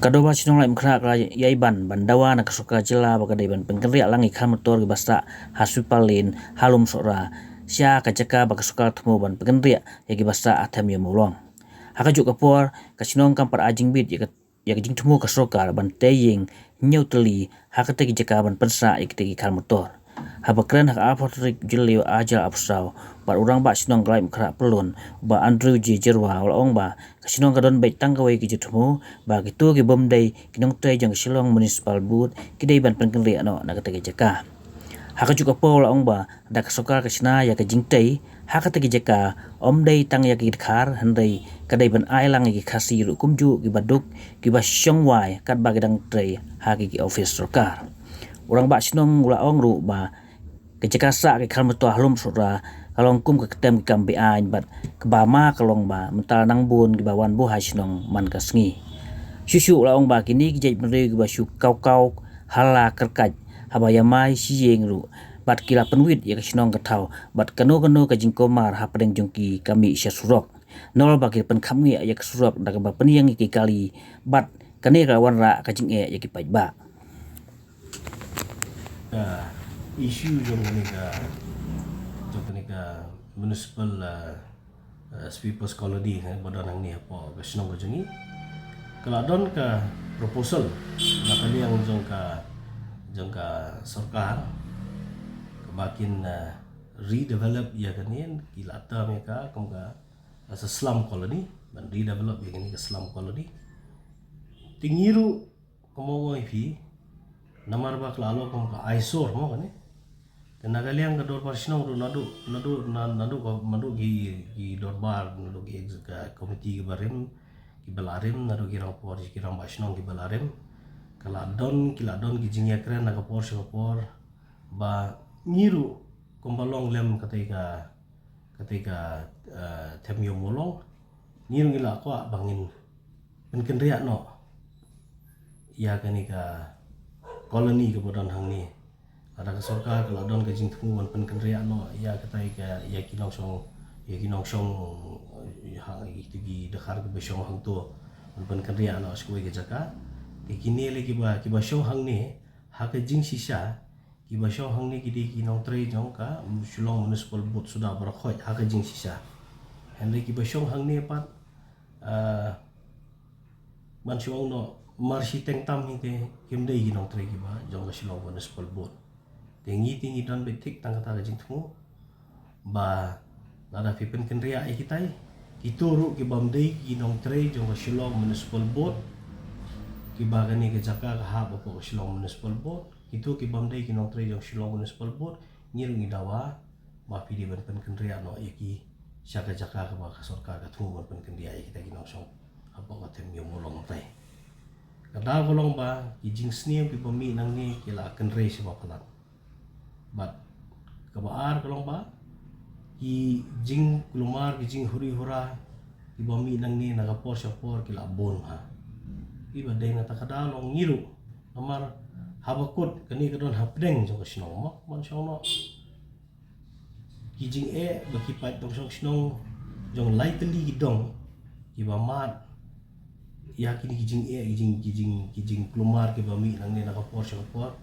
Kadoba sinong lai mkra kra yai ban dawa na kasoka jela bakadai ban pengkeri alangi khal motor gi basta hasupalin halum sora sia kacaka bakasoka temu ban pengkeri yagi basta atam yo molong haka juk kapor kasinong kampar ajing bit ya jing temu kasoka ban teying nyauteli haka tegi jaka ban pensa yagi tegi khal motor habakren hak apotrik jeli ajal apsau bar urang ba sinong lai mkra pelun ba Andrew J Jerwa ong ba kasinong kadon bai tangkawai ki jutmu ba gitu ki bomdai kinong tei jang silong municipal boot kidai ban pengkeri ano na kata jaka haka juga pol ong ba da kasoka kasina ya ka jingtei haka tegi jaka omdai tang ya ki khar handai kadai ban ailang ki khasi ru kumju ki baduk ki ba syongwai kat ba gedang tei haki ki office sorkar orang ba sinong ula ong ru ba kejaka sa ke khal motor halum sura kalong kum ke ketem ki kambi ain bat kebama kalong ba mental nang bun ki bawan bu hasinong man kasngi susu laong ba kini ki jai meri ki ba su kau hala kerkaj habaya mai siyeng ru bat kila penwit ya kasinong katau bat kanu ka jingkomar ha padeng jongki kami isya surok nol ba ki pen khamngi ya surok da ba peniang ki kali bat kane ka wanra ka jing ya ki pajba isu jong ka municipal sweepers colony badan hang ni apa kasinong ka jongi keladon ka proposal na kaliang jong ka sarkar kebakin redevelop ya kanin kilata mereka kumka as a slum colony dan redevelop ya kanin ke slum colony tingiru komo fi namar ba klalo kumka aisor mo kani tenaga liang ka dor parsinong ru nadu ko madu gi dorbar nadu gi komiti gi barim ki balarim nadu gi rang por ki rang basnong gi balarim kiladon gi jingya kren naga por sopor ba ngiru kombalong lem katika temyo molong ngiru ngila ko bangin penkendria no ya kanika koloni ke bodan hang ni ada ka sarkar keladon ka jing temu man penkendria no ya katika ya kinong song hang itu gi dekhar ke besong hang tu man penkendria no skoi ke jaka kini lagi ki ba shong hang ni ha ka jing sisa ki ba shong hang ni ki kinong tre jong ka sulong municipal board sudah berakhoi ha ka jing sisa henry ki ba shong hang ni pat man shong no marsi teng tam ni te kimdei kinong tre ki ba jong ka sulong municipal board tingi don betik tang kata jing temu ba nada fi penkendria ai kitai kituru ki bamdei kinong tre jong ka sulong municipal board ki bagani ke jaka ka ha bapo Shillong Municipal Board itu ki bamdai ki nong tre jong Shillong Municipal Board ngir ngi dawa ma pi di ban penkendria no iki syaka jaka ka ba ka sarkar ka thu ban penkendria ai kita ki nong song apa ka tem yo molong tai kada bolong ba ki jing sni ki pami nang ni ki la kenre se ba palat bat ka baar kolong ba ki jing kulumar ki jing huri hura ki bami nang ni naga por sapor ki la bon ha iba dai na takada long ngiru amar habakut kani kadon hapdeng jong sinong mo man song no kijing baki pat tong song sinong jong lightly gidong iba mat ya kini kijing plumar ke bami nang ni nakapor sapor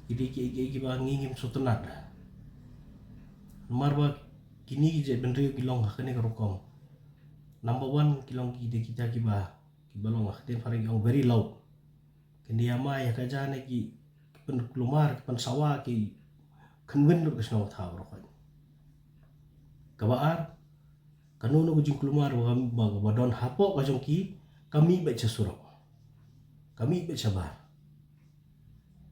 idi ki ba ngingim sutenat mar ba kini je benri kilong hakane karukom number 1 kilong kita ki balong akten faring yang very loud kendia mai ka jane ki pen klumar pen sawa ki kenwen ke snow tower ko kabar kanunu jing klumar ba badon hapo ka jong ki kami ba surok kami ba sabar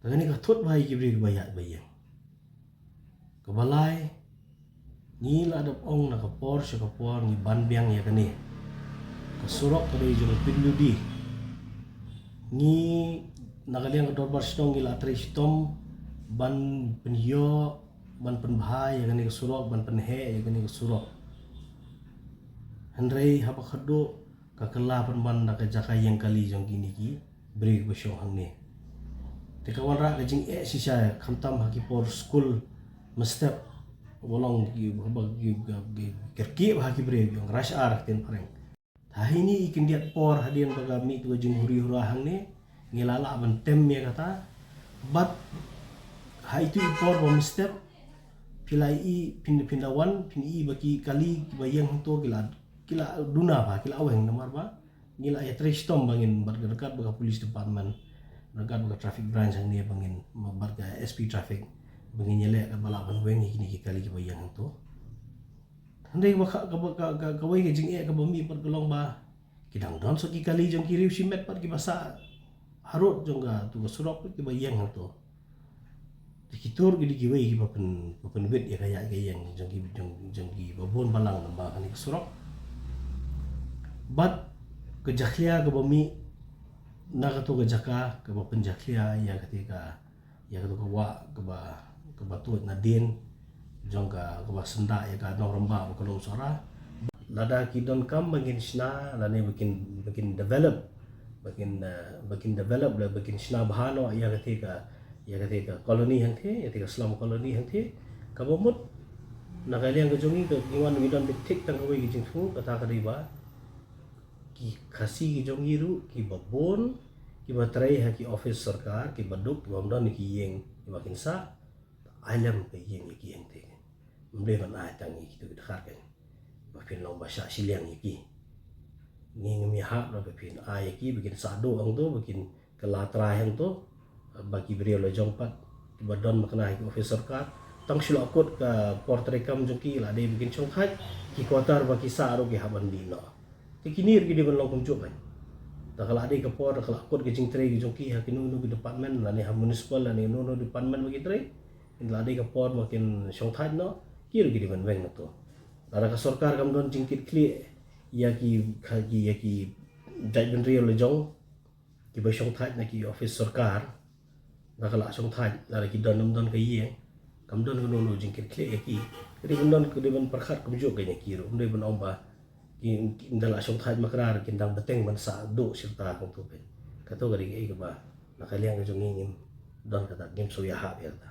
tangani ka thot bai ki bri bayat bayang kabalai ni la dap ong na ka por ni ban biang ya kani surok pada jong pinludi ni nagaliang ka dorbar stong ila tre stom ban penhio ban penbhai ya kani surok ban penhe ya kani surok handrei haba khado ka kala ban na ka jaka yang kali jong gini ki break besho hang ni te kawan ra ka jing sisa khamtam haki por school mestep bolong ki kerki haki break yang ras ar ten pareng tahini ikin diat por hadian bagami tu jing huri hurahang ni ngilala ban tem ya kata but ha itu ipor ba mister pilai i pindawan pin i baki kali bayang to kila duna ba kila aweng namar ba ngila ya tristom bangin dekat ba police department dekat ba traffic branch ang niya bangin mabarga SP traffic bangin nyele ka bala ban weng kini kali bayang to handai ba ka wai jing e ka bami par kelong ba kidang don so kali jong kiri simet par ki basa harut jong ga tu surok ki bayang to dikitur gidi giwei gi papen wet ya kaya yang jong babon balang namba kan surok but kejaklia ke bami na to kejaka ke bapen jaklia ya ketika ya ke ke batu na din jong ga ba senda ya ka no ramba ba kolong sora lada kidon kam bangin sna lane bikin develop bikin develop la bikin sna bahano ya ketika koloni hang the ya ketika Islam koloni hang the kabomut nakaliang ke jongi ke iwan widon bitik tang kawai gijing fu kata kadiba ki kasi ki jongi ru ki babon ki batrai ha ki office sarkar ki baduk ki bamdon ki yeng ki makin sa alam ke yeng ki yeng te mble ban ai tang ki tu dekat kan bafin long basha siliang ki nging mi ha lo bafin ai ki bikin sado ang tu bikin kelatra hang tu bagi beliau le jongpat badon makna ki office sarkar tang shilo akut ka portrait kam jongki la de bikin chong khat ki kotar ba ki sa ro ki haban dino ti kinir ki de ban long kumjuk kan ta kala de ka por kala akut ki jing tre ki jongki ha kinu nu ki department la ne ha municipal la ne no department bagi tre la de ka por makin chong khat no ki ro ki de ban weng to la ka sarkar kam don jingkit kli ya ki dai ban real le jong ki ba chong khat na ki office sarkar na kala chong khat la ki don ka yeng kam don ko no jingkit kle ki ri don ko de ban perkhat kum jo ka nya ki ro de ban omba ki indala chong khat makrar kin dang beteng ban sa do sirta ko to ben ka to gari ai ka ba nakaliang ka jong ngim don ka ta game so ya ha ya ta